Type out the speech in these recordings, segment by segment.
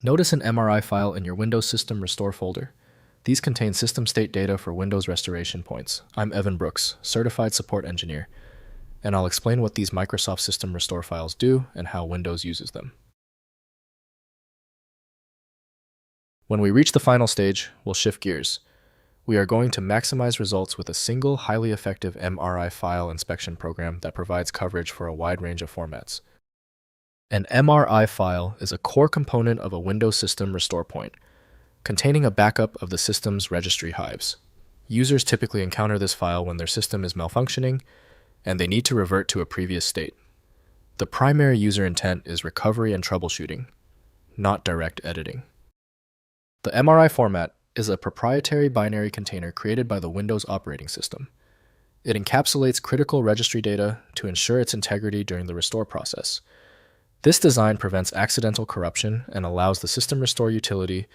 Notice an MRI file in your Windows System Restore folder. These contain system state data for Windows restoration points. I'm Evan Brooks, Certified Support Engineer, and I'll explain what these Microsoft System Restore files do and how Windows uses them. When we reach the final stage, we'll shift gears. We are going to maximize results with a single, highly effective MRI file inspection program that provides coverage for a wide range of formats. An MRI file is a core component of a Windows System Restore point, containing a backup of the system's registry hives. Users typically encounter this file when their system is malfunctioning and they need to revert to a previous state. The primary user intent is recovery and troubleshooting, not direct editing. The MRI format is a proprietary binary container created by the Windows operating system. It encapsulates critical registry data to ensure its integrity during the restore process. This design prevents accidental corruption and allows the System Restore utility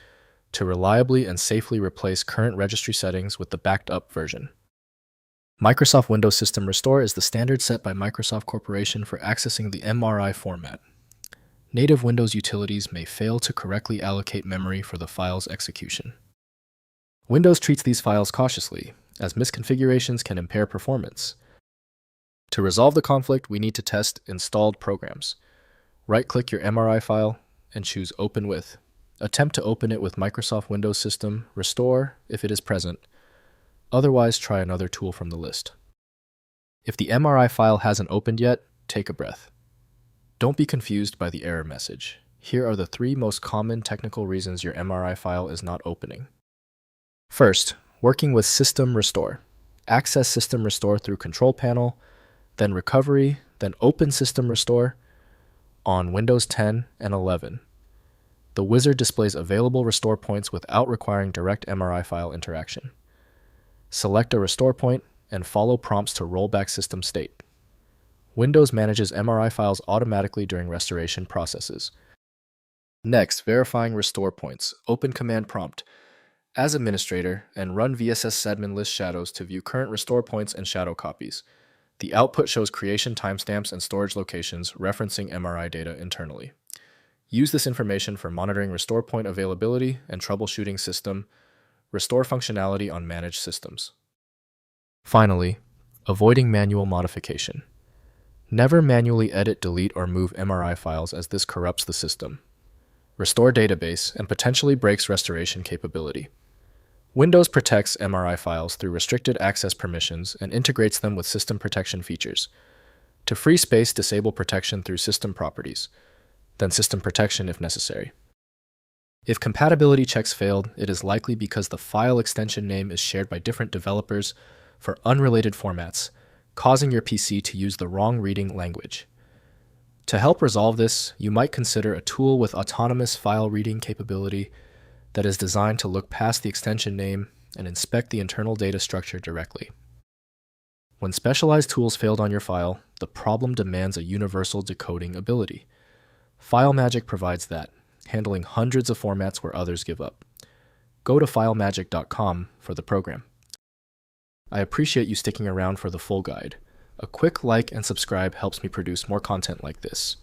to reliably and safely replace current registry settings with the backed-up version. Microsoft Windows System Restore is the standard set by Microsoft Corporation for accessing the MRI format. Native Windows utilities may fail to correctly allocate memory for the file's execution. Windows treats these files cautiously, as misconfigurations can impair performance. To resolve the conflict, we need to test installed programs. Right-click your MRI file and choose Open With. Attempt to open it with Microsoft Windows System Restore if it is present. Otherwise, try another tool from the list. If the MRI file hasn't opened yet, take a breath. Don't be confused by the error message. Here are the 3 most common technical reasons your MRI file is not opening. First, working with System Restore. Access System Restore through Control Panel, then Recovery, then Open System Restore on Windows 10 and 11. The wizard displays available restore points without requiring direct MRI file interaction. Select a restore point and follow prompts to roll back system state. Windows manages MRI files automatically during restoration processes. Next, verifying restore points. Open Command Prompt as administrator and run vssadmin list shadows to view current restore points and shadow copies. The output shows creation timestamps and storage locations referencing MRI data internally. Use this information for monitoring restore point availability and troubleshooting system restore functionality on managed systems. Finally, avoiding manual modification. Never manually edit, delete, or move MRI files as this corrupts the system. Restore database and potentially breaks restoration capability. Windows protects MRI files through restricted access permissions and integrates them with system protection features. To free space, disable protection through system properties, then system protection if necessary. If compatibility checks failed, it is likely because the file extension name is shared by different developers for unrelated formats, causing your PC to use the wrong reading language. To help resolve this, you might consider a tool with autonomous file reading capability that is designed to look past the extension name and inspect the internal data structure directly. When specialized tools failed on your file, the problem demands a universal decoding ability. FileMagick provides that, handling hundreds of formats where others give up. Go to filemagick.com for the program. I appreciate you sticking around for the full guide. A quick like and subscribe helps me produce more content like this.